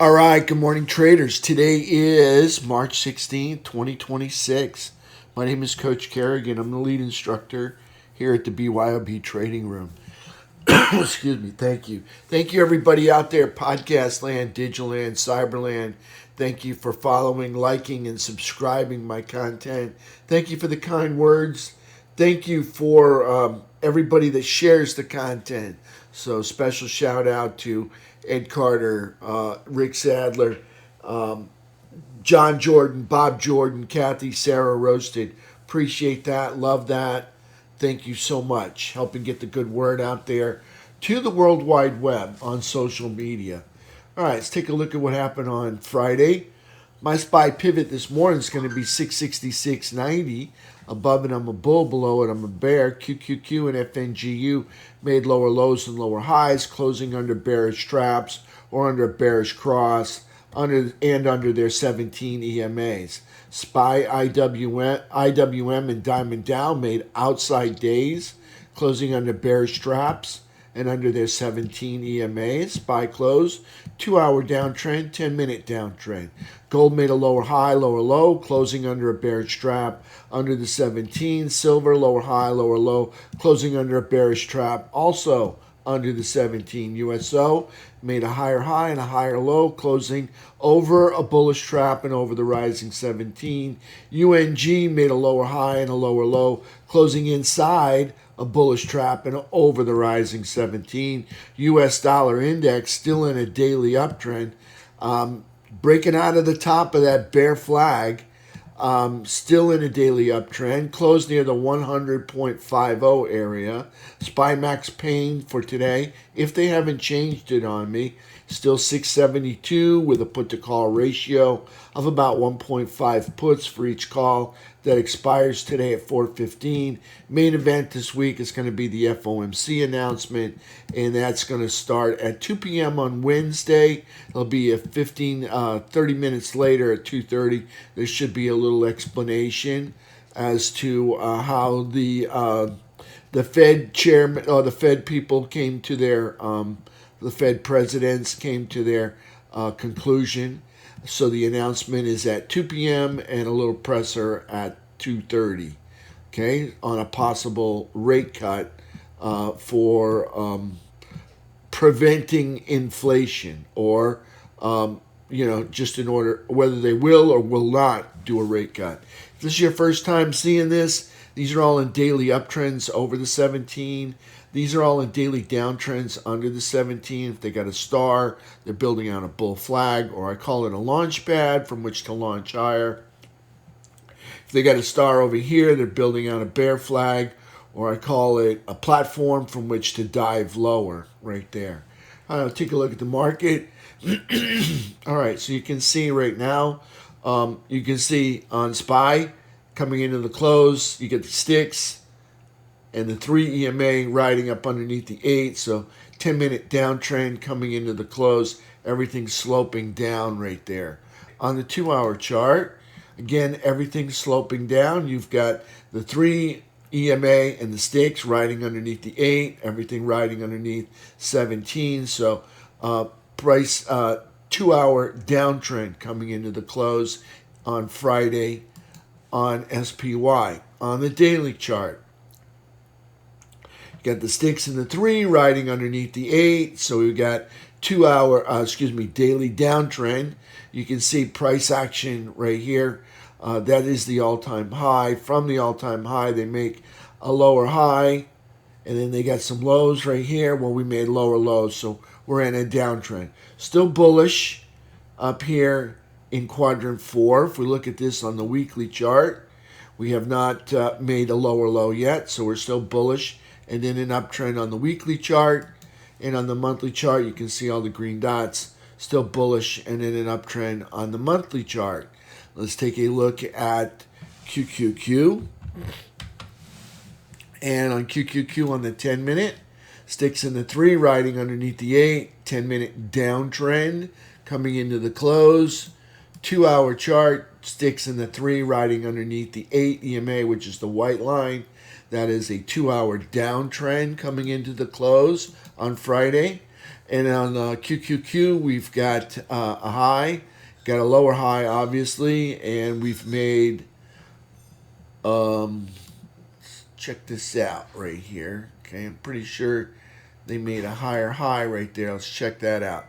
All right, good morning, traders. Today is March 16th, 2026. My name is Coach Carignan. I'm the lead instructor here at the BYOB Trading Room. Excuse me. Thank you. Thank you, everybody out there, podcast land, digital land, cyberland. Thank you for following, liking, and subscribing my content. Thank you for the kind words. Thank you for everybody that shares the content. So special shout out to Ed Carter, Rick Sadler, John Jordan, Bob Jordan, Kathy, Sarah Roasted. Appreciate that. Love that. Thank you so much. Helping get the good word out there to the World Wide Web on social media. All right, let's take a look at what happened on Friday. My SPY pivot this morning is going to be 666.90. Above it, I'm a bull. Below it, I'm a bear. QQQ and FNGU made lower lows and lower highs, closing under bearish traps or under a bearish cross under their 17 EMAs. SPY, IWM, and Diamond Dow made outside days, closing under bearish traps and under their 17 EMAs. SPY close, 2-hour downtrend, 10-minute downtrend. Gold made a lower high, lower low, closing under a bearish trap under the 17. Silver, lower high, lower low, closing under a bearish trap, also under the 17. USO made a higher high and a higher low, closing over a bullish trap and over the rising 17. UNG made a lower high and a lower low, closing inside a bullish trap and over the rising 17. US dollar index still in a daily uptrend, breaking out of the top of that bear flag, still in a daily uptrend, closed near the 100.50 area. SPY max pain for today, if they haven't changed it on me, still 672 with a put to call ratio of about 1.5 puts for each call that expires today at 4:15. Main event this week is going to be the FOMC announcement, and that's going to start at 2 p.m. on Wednesday. It'll be a 30 minutes later at 2:30. There should be a little explanation as to how the Fed chairman or the Fed people came to their the Fed presidents came to their conclusion. So the announcement is at 2 p.m. and a little presser at 2:30, okay, on a possible rate cut for preventing inflation or, just in order whether they will or will not do a rate cut. If this is your first time seeing this, these are all in daily uptrends over the 17. These are all in daily downtrends under the 17. If they got a star, they're building on a bull flag, or I call it a launch pad from which to launch higher. If they got a star over here, they're building on a bear flag, or I call it a platform from which to dive lower right there. Take a look at the market. All right, so you can see right now, you can see on SPY coming into the close, you get the sticks and the 3 EMA riding up underneath the 8. So 10-minute downtrend coming into the close. Everything's sloping down right there. On the 2-hour chart, again, everything's sloping down. You've got the 3 EMA and the sticks riding underneath the 8. Everything riding underneath 17. So price 2-hour downtrend coming into the close on Friday on SPY. On the daily chart, got the sticks and the 3 riding underneath the 8. So we've got daily downtrend. You can see price action right here. That is the all-time high. From the all-time high, they make a lower high, and then they got some lows right here. Well, we made lower lows, so we're in a downtrend. Still bullish up here in quadrant 4. If we look at this on the weekly chart, we have not made a lower low yet, so we're still bullish. And then an uptrend on the weekly chart. And on the monthly chart, you can see all the green dots, still bullish, and then an uptrend on the monthly chart. Let's take a look at QQQ. And on QQQ on the 10-minute, sticks in the 3 riding underneath the 8. 10-minute downtrend coming into the close. 2-hour chart, sticks in the 3 riding underneath the 8 EMA, which is the white line. That is a 2-hour downtrend coming into the close on Friday. And on QQQ, we've got a high, got a lower high, obviously, and we've made, check this out right here. Okay, I'm pretty sure they made a higher high right there. Let's check that out.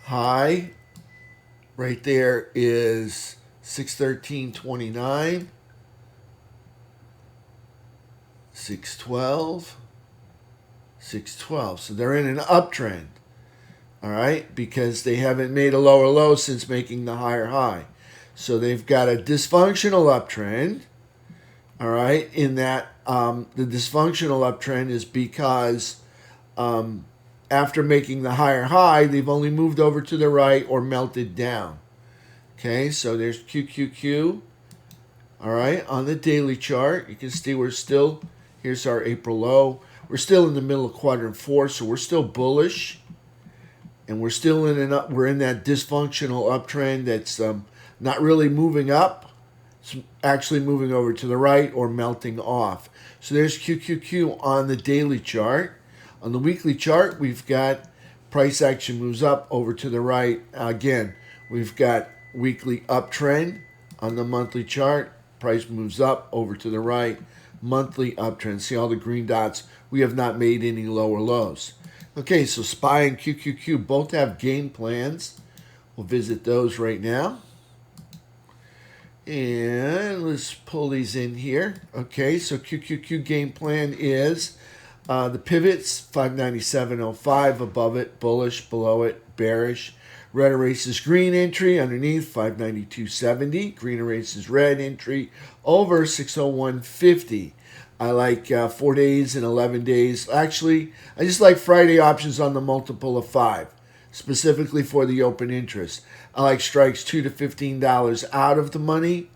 High right there is 613.29, 612, 612. So they're in an uptrend. All right, because they haven't made a lower low since making the higher high. So they've got a dysfunctional uptrend. All right, in that the dysfunctional uptrend is because after making the higher high, they've only moved over to the right or melted down. Okay, so there's QQQ. All right, on the daily chart, you can see we're still, here's our April low. We're still in the middle of quadrant 4, so we're still bullish. And we're still we're in that dysfunctional uptrend that's not really moving up. It's actually moving over to the right or melting off. So there's QQQ on the daily chart. On the weekly chart, we've got price action moves up over to the right. Again, we've got weekly uptrend. On the monthly chart, price moves up over to the right. Monthly uptrend. See all the green dots? We have not made any lower lows. Okay, so SPY and QQQ both have game plans. We'll visit those right now. And let's pull these in here. Okay, so QQQ game plan is the pivots, 597.05, above it, bullish, below it, bearish. Red erases green entry, underneath 592.70. Green erases red entry, over 601.50. I like 4 days and 11 days. Actually, I just like Friday options on the multiple of 5, specifically for the open interest. I like strikes $2 to $15 out of the money,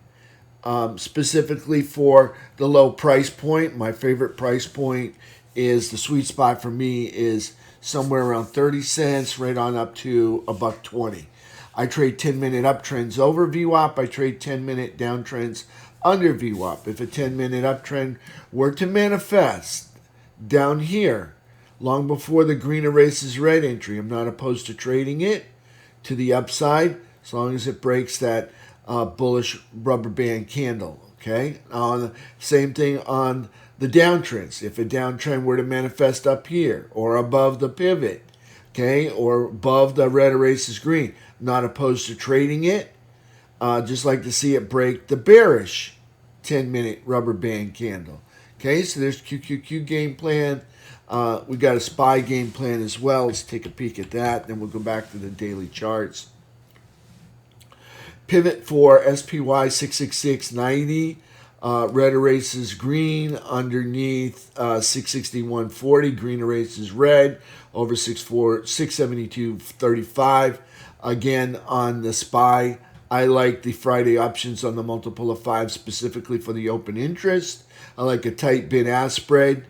specifically for the low price point. My favorite price point is, the sweet spot for me is somewhere around 30 cents, right on up to $1.20. I trade 10-minute uptrends over VWAP. I trade 10-minute downtrends under VWAP. If a 10-minute uptrend were to manifest down here, long before the green erases red entry, I'm not opposed to trading it to the upside, as long as it breaks that bullish rubber band candle. Okay, same thing on the downtrends. If a downtrend were to manifest up here or above the pivot, okay, or above the red erases green, not opposed to trading it. Just like to see it break the bearish 10-minute rubber band candle. Okay, so there's QQQ game plan. We got a SPY game plan as well. Let's take a peek at that. Then we'll go back to the daily charts. Pivot for SPY 666.90. Red erases green underneath 661.40. Green erases red over 672.35. Again, on the SPY, I like the Friday options on the multiple of 5, specifically for the open interest. I like a tight bid-ask spread.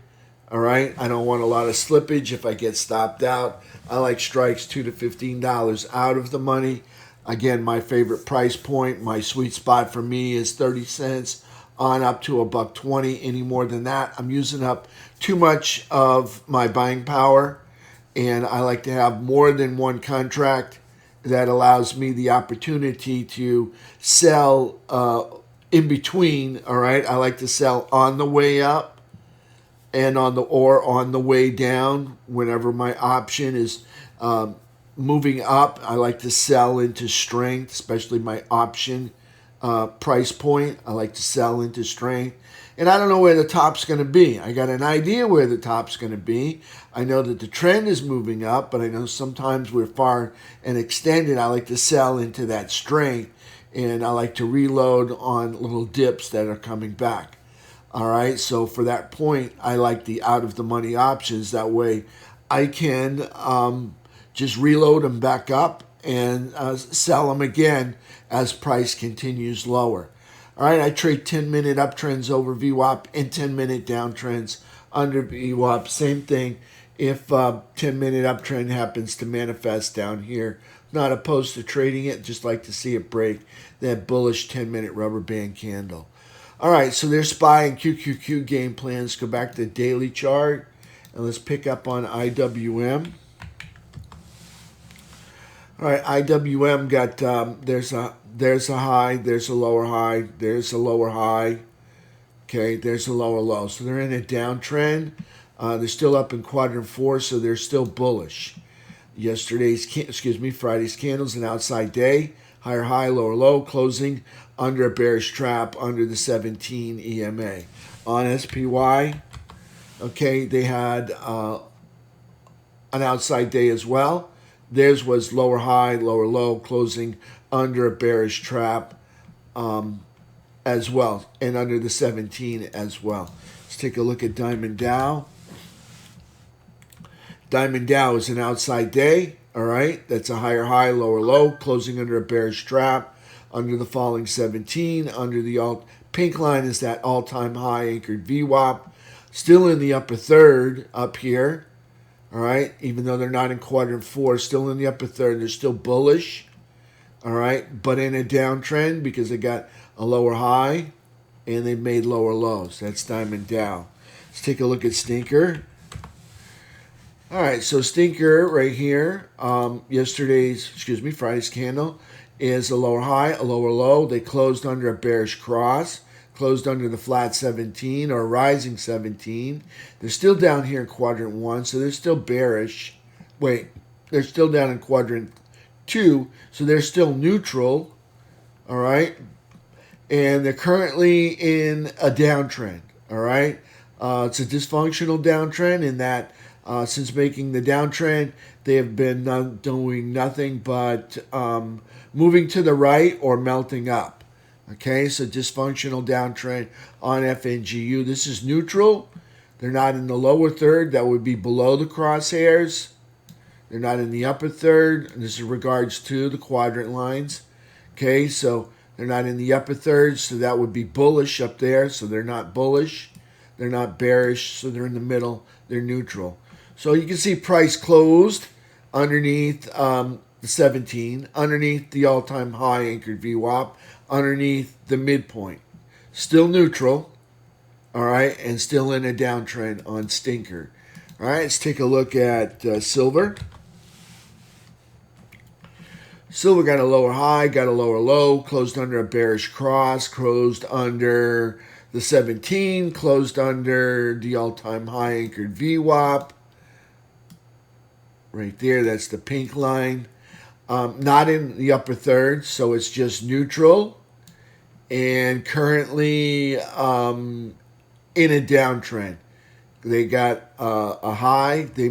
All right, I don't want a lot of slippage if I get stopped out. I like strikes $2 to $15 out of the money. Again, my favorite price point, my sweet spot for me is 30 cents on up to $1.20. Any more than that, I'm using up too much of my buying power, and I like to have more than one contract. That allows me the opportunity to sell in between. All right, I like to sell on the way up and on the way down. Whenever my option is moving up, I like to sell into strength, especially my option price point. I like to sell into strength. And I don't know where the top's going to be. I got an idea where the top's going to be. I know that the trend is moving up, but I know sometimes we're far and extended. I like to sell into that strength, and I like to reload on little dips that are coming back. All right, so for that point, I like the out-of-the-money options. That way I can just reload them back up and sell them again as price continues lower. All right, I trade 10-minute uptrends over VWAP and 10-minute downtrends under VWAP. Same thing if 10-minute uptrend happens to manifest down here. Not opposed to trading it, just like to see it break that bullish 10-minute rubber band candle. All right, so there's SPY and QQQ game plans. Go back to the daily chart, and let's pick up on IWM. All right, IWM got there's a high, there's a lower high, there's a lower high. Okay, there's a lower low. So they're in a downtrend. They're still up in quadrant 4, so they're still bullish. Friday's candles, an outside day, higher high, lower low, closing under a bearish trap under the 17 EMA. On SPY, okay, they had an outside day as well. Theirs was lower high, lower low, closing under a bearish trap as well, and under the 17 as well. Let's take a look at Diamond Dow. Diamond Dow is an outside day, all right? That's a higher high, lower low, closing under a bearish trap, under the falling 17, under the pink line is that all-time high anchored VWAP, still in the upper third up here, all right? Even though they're not in quadrant 4, still in the upper third, they're still bullish, all right? But in a downtrend because they got a lower high and they made lower lows. That's Diamond Dow. Let's take a look at Stinker. All right, so Stinker right here, Friday's candle is a lower high, a lower low. They closed under a bearish cross, closed under the flat 17 or rising 17. They're still down here in quadrant 1, so they're still bearish. Wait, they're still down in quadrant 2, so they're still neutral, all right? And they're currently in a downtrend, all right? It's a dysfunctional downtrend in that since making the downtrend, they have been doing nothing but moving to the right or melting up. Okay, so dysfunctional downtrend on FNGU. This is neutral. They're not in the lower third. That would be below the crosshairs. They're not in the upper third. This is regards to the quadrant lines. Okay, so they're not in the upper third, so that would be bullish up there. So they're not bullish. They're not bearish, so they're in the middle. They're neutral. So you can see price closed underneath the 17, underneath the all-time high anchored VWAP, underneath the midpoint. Still neutral, all right, and still in a downtrend on Stinker. All right, let's take a look at silver. Silver got a lower high, got a lower low, closed under a bearish cross, closed under the 17, closed under the all-time high anchored VWAP. Right there, that's the pink line. Not in the upper third, so it's just neutral. And currently in a downtrend. They got a high, they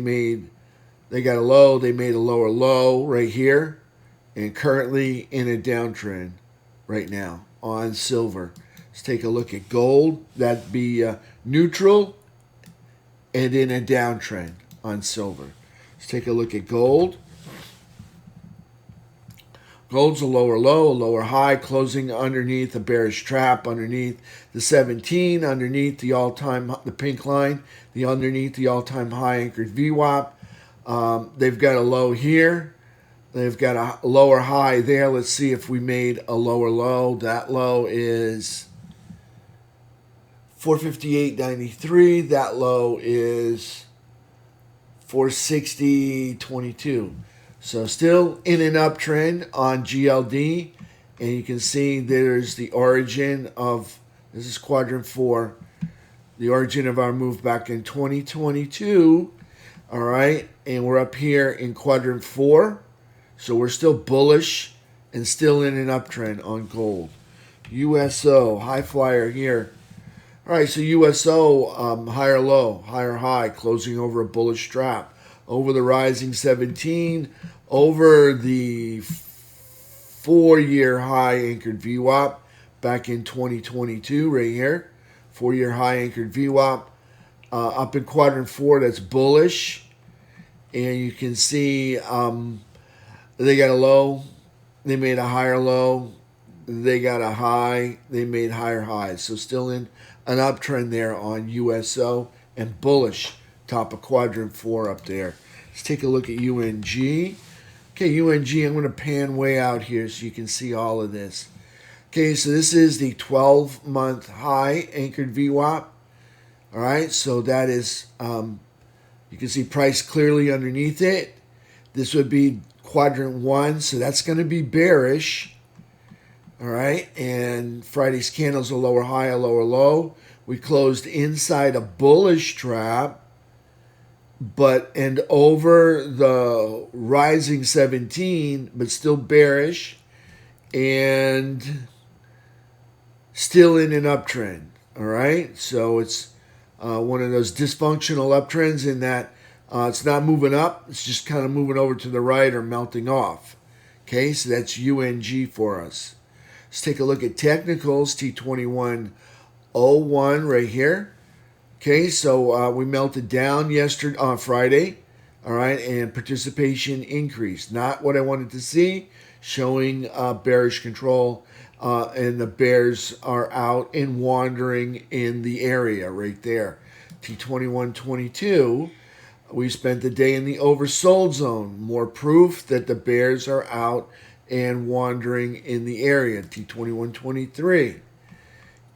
got a low, they made a lower low right here. And currently in a downtrend right now on silver. Let's take a look at gold. That'd be neutral and in a downtrend on silver. Let's take a look at gold. Gold's a lower low, a lower high, closing underneath a bearish trap, underneath the 17, underneath the pink line, underneath the all-time high anchored VWAP. They've got a low here. They've got a lower high there. Let's see if we made a lower low. That low is 458.93. That low is 460.22. So still in an uptrend on GLD. And you can see there's the origin of, this is quadrant 4, the origin of our move back in 2022. All right. And we're up here in quadrant 4. So we're still bullish and still in an uptrend on gold. USO, high flyer here. All right, so USO, higher low, higher high, closing over a bullish trap. Over the rising 17, over the 4-year high anchored VWAP back in 2022 right here. 4-year high anchored VWAP. Up in quadrant 4, that's bullish. And you can see they got a low, they made a higher low, they got a high, they made higher highs. So still in an uptrend there on USO and bullish, top of quadrant 4 up there. Let's take a look at UNG. Okay, UNG, I'm going to pan way out here so you can see all of this. Okay, so this is the 12-month high anchored VWAP. All right, so that is, you can see price clearly underneath it. This would be quadrant 1, so that's going to be bearish. All right, and Friday's candles a lower high, a lower low. We closed inside a bullish trap, and over the rising 17, but still bearish, and still in an uptrend. All right, so it's one of those dysfunctional uptrends in that it's not moving up, it's just kind of moving over to the right or melting off. Okay, so that's UNG for us. Let's take a look at technicals, T2101 right here. Okay, so we melted down yesterday on Friday, all right, and participation increased. Not what I wanted to see, showing bearish control, and the bears are out and wandering in the area right there. T2122, we spent the day in the oversold zone. More proof that the bears are out and wandering in the area. T2123.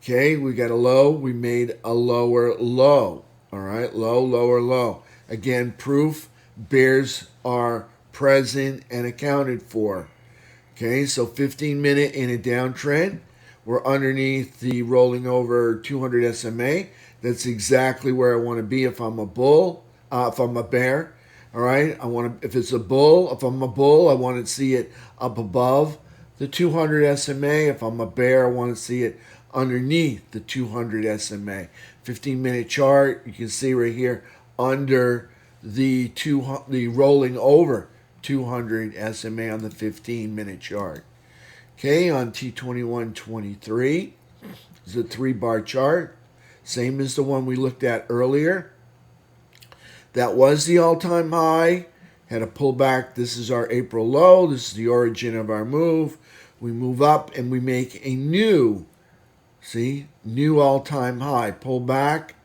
Okay, we got a low. We made a lower low. All right, low, lower, low. Again, proof bears are present and accounted for. Okay, so 15-minute in a downtrend. We're underneath the rolling over 200 SMA. That's exactly where I want to be if I'm a bull, if I'm a bear. All right, if it's a bull, if I'm a bull, I want to see it up above the 200 SMA. If I'm a bear, I want to see it underneath the 200 SMA. 15-minute chart, you can see right here under the rolling over 200 SMA on the 15-minute chart. Okay, on T2123 is a 3-bar chart, same as the one we looked at earlier. That was the all-time high. Had a pullback. This is our April low. This is the origin of our move. We move up and we make a new all-time high. Pull back,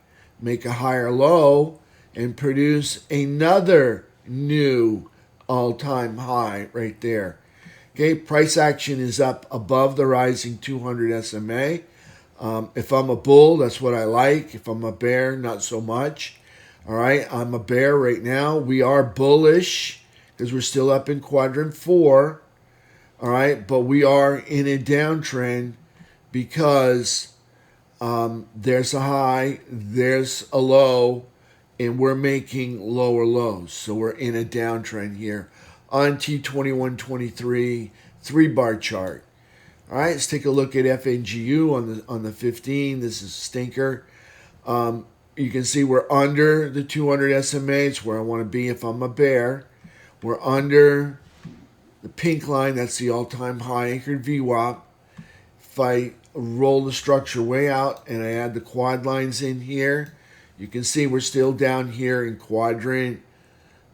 make a higher low, and produce another new all-time high right there. Okay, price action is up above the rising 200 SMA. If I'm a bull, that's what I like. If I'm a bear, not so much. All right, I'm a bear right now. We are bullish because we're still up in quadrant 4. All right, but we are in a downtrend because there's a high, there's a low, and we're making lower lows. So we're in a downtrend here on T2123 3-bar chart. All right, let's take a look at FNGU on the 15. This is stinker. You can see we're under the 200 SMA. It's where I want to be if I'm a bear. We're under the pink line. That's the all-time high anchored VWAP. If I roll the structure way out and I add the quad lines in here, you can see we're still down here in quadrant,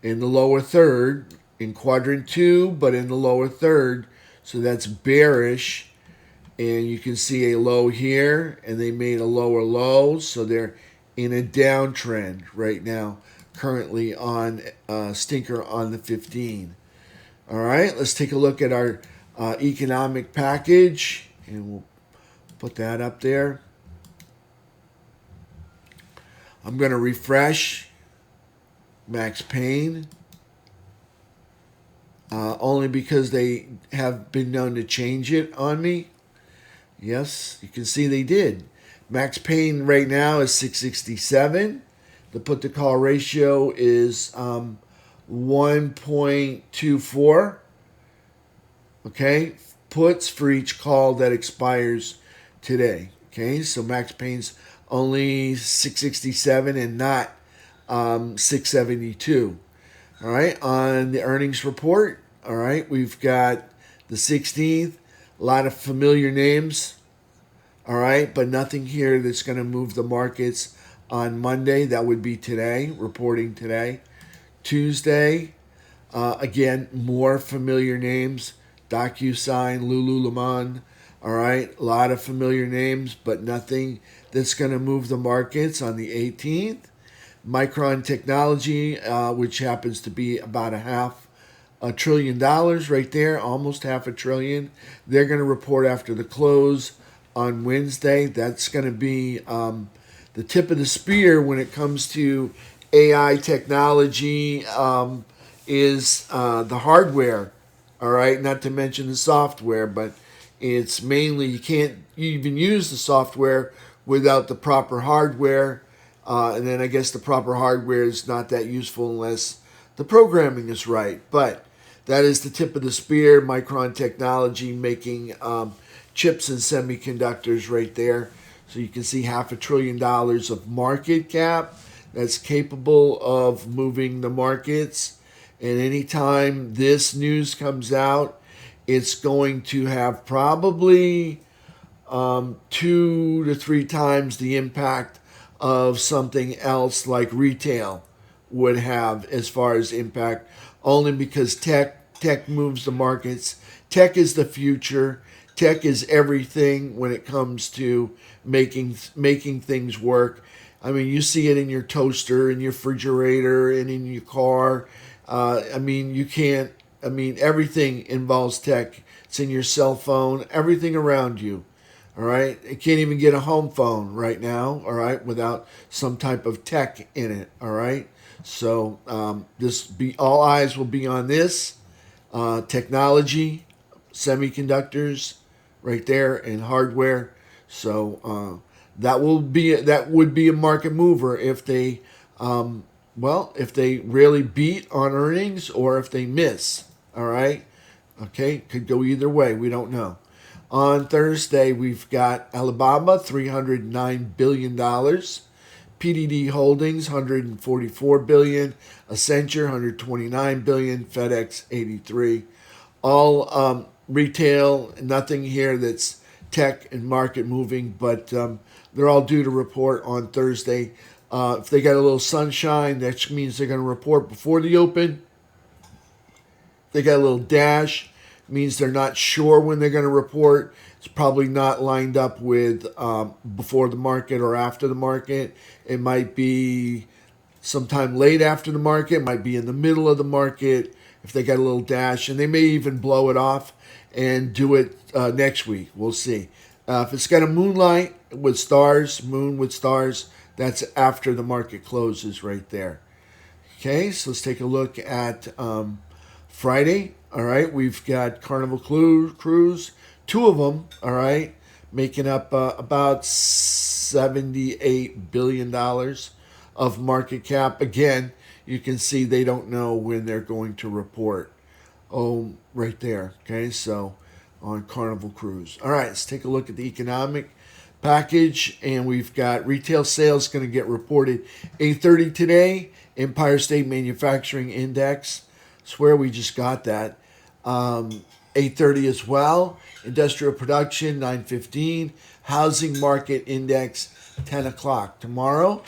in the lower third, in quadrant 2, but in the lower third. So that's bearish. And you can see a low here, and they made a lower low. So they're in a downtrend right now, currently on stinker on the 15. All right, let's take a look at our economic package, and we'll put that up there. I'm going to refresh Max Pain, only because they have been known to change it on me. Yes, you can see they did. Max Pain right now is 667. The put to call ratio is 1.24. Okay, puts for each call that expires today. Okay, so Max Pain's only 667 and not 672. All right, on the earnings report, all right, we've got the 16th, a lot of familiar names. All right, but nothing here that's going to move the markets on Monday. That would be today, reporting today. Tuesday, again, more familiar names. DocuSign, Lululemon. All right, a lot of familiar names, but nothing that's going to move the markets on the 18th. Micron Technology, which happens to be about $500 billion right there, almost $500 billion. They're going to report after the close on Wednesday. That's going to be the tip of the spear when it comes to AI technology is the hardware. All right, not to mention the software, but it's mainly you can't even use the software without the proper hardware. And then I guess the proper hardware is not that useful unless the programming is right. But that is the tip of the spear. Micron Technology making chips and semiconductors right there. So you can see $500 billion of market cap that's capable of moving the markets. And anytime this news comes out, it's going to have probably 2 to 3 times the impact of something else like retail would have as far as impact, only because tech moves the markets. Tech is the future. Tech is everything when it comes to making things work. I mean, you see it in your toaster, in your refrigerator, and in your car. I mean, you can't. I mean, everything involves tech. It's in your cell phone, everything around you. All right, you can't even get a home phone right now. All right, without some type of tech in it. All right, so all eyes will be on this technology, semiconductors, right there, and hardware. So that would be a market mover if they if they really beat on earnings or if they miss. All right, okay, could go either way. We don't know. On Thursday, we've got Alibaba, $309 billion. PDD Holdings, $144 billion. Accenture, $129 billion. FedEx, $83. All retail, nothing here that's tech and market moving, but they're all due to report on Thursday. If they got a little sunshine, that means they're going to report before the open. If they got a little dash, means they're not sure when they're going to report. It's probably not lined up with before the market or after the market. It might be sometime late after the market, might be in the middle of the market if they got a little dash, and they may even blow it off and do it next week. We'll see. If it's got a moonlight with stars, moon with stars, that's after the market closes right there. Okay, so let's take a look at Friday. All right, we've got Carnival Cruise, 2 of them, all right, making up about $78 billion of market cap. Again, you can see they don't know when they're going to report. Oh, right there. Okay, so on Carnival Cruise. All right, let's take a look at the economic package, and we've got retail sales going to get reported 8:30 today. Empire State Manufacturing Index. Swear we just got that. 8:30 as well. Industrial production 9:15. Housing market index 10 o'clock tomorrow.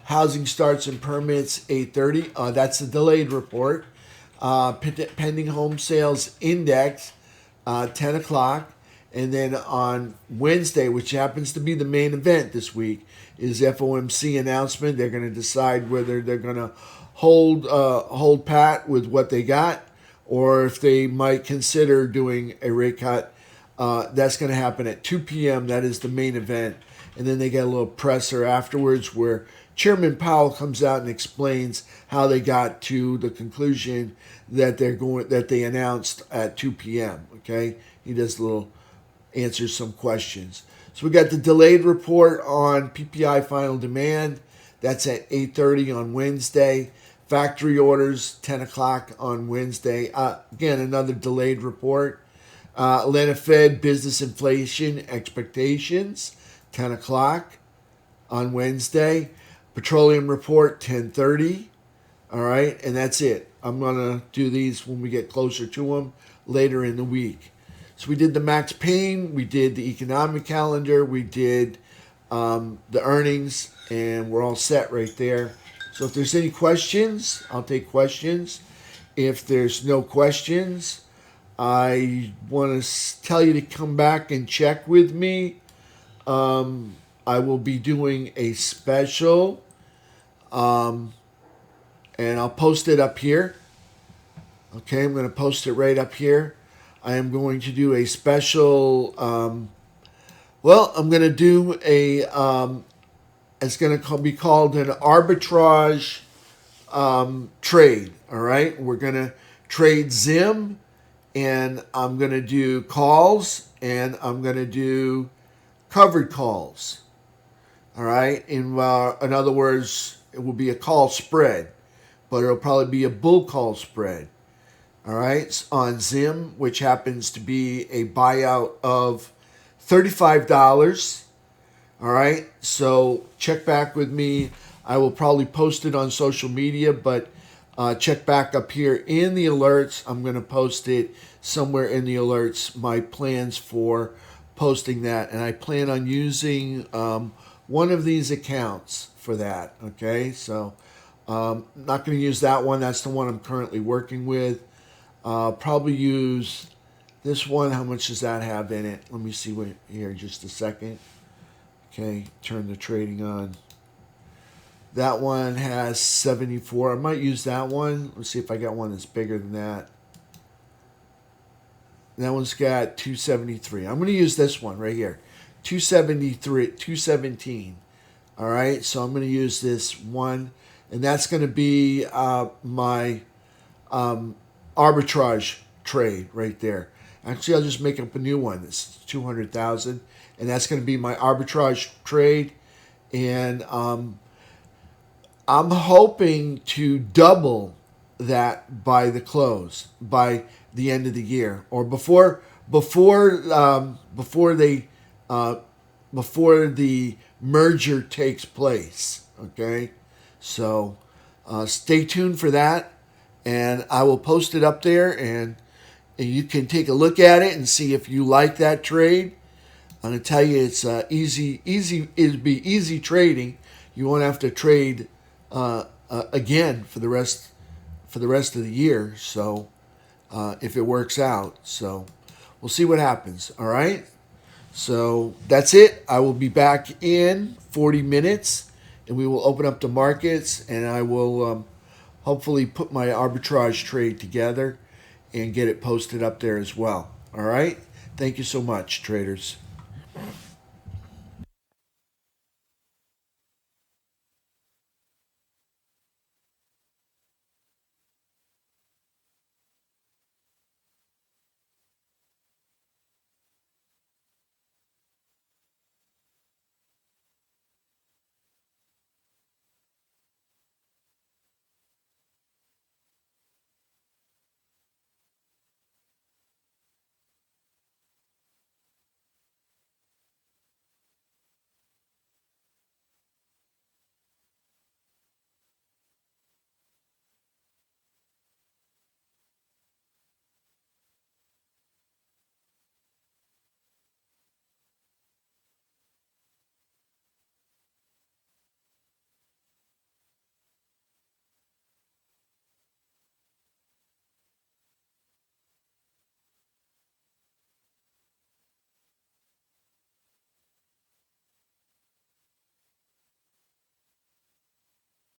Housing starts and permits 8:30. That's a delayed report. Pending home sales index 10 o'clock. And then on Wednesday, which happens to be the main event this week, is FOMC announcement. They're going to decide whether they're going to hold pat with what they got, or if they might consider doing a rate cut. That's going to happen at 2 p.m. That is the main event. And then they get a little presser afterwards where Chairman Powell comes out and explains how they got to the conclusion that they announced at 2 p.m. Okay, he does a little answers some questions. So we got the delayed report on PPI final demand. That's at 8:30 on Wednesday. Factory orders 10 o'clock on Wednesday. Again, another delayed report. Atlanta Fed business inflation expectations 10 o'clock on Wednesday. Petroleum report 10:30. All right, and that's it. I'm going to do these when we get closer to them later in the week. So we did the Max Payne, we did the economic calendar, we did the earnings, and we're all set right there. So if there's any questions, I'll take questions. If there's no questions, I want to tell you to come back and check with me. I will be doing a special, and I'll post it up here. Okay, I'm going to post it right up here. I am going to do a special, I'm going to do a, it's going to be called an arbitrage trade. All right, we're gonna trade Zim, and I'm gonna do calls, and I'm gonna do covered calls. All right, in other words, it will be a call spread, but it'll probably be a bull call spread. All right, on Zim, which happens to be a buyout of $35. All right, so check back with me. I will probably post it on social media, but check back up here in the alerts. I'm going to post it somewhere in the alerts, my plans for posting that. And I plan on using one of these accounts for that. Okay, so not going to use that one. That's the one I'm currently working with. Probably use this one. How much does that have in it? Let me see what here, just a second. Okay, turn the trading on. That one has 74. I might use that one. Let's see if I got one that's bigger than that. That one's got 273. I'm going to use this one right here. 273, 217. All right, so I'm going to use this one. And that's going to be my arbitrage trade right there. Actually, I'll just make up a new one. It's 200,000. And that's going to be my arbitrage trade. And I'm hoping to double that by the close, by the end of the year, or before the merger takes place. Okay, so stay tuned for that, and I will post it up there, and you can take a look at it and see if you like that trade. I'm going to tell you, it's easy. It'll be easy trading. You won't have to trade again for the rest of the year. So if it works out, so we'll see what happens. All right. So that's it. I will be back in 40 minutes, and we will open up the markets, and I will hopefully put my arbitrage trade together and get it posted up there as well. All right. Thank you so much, traders.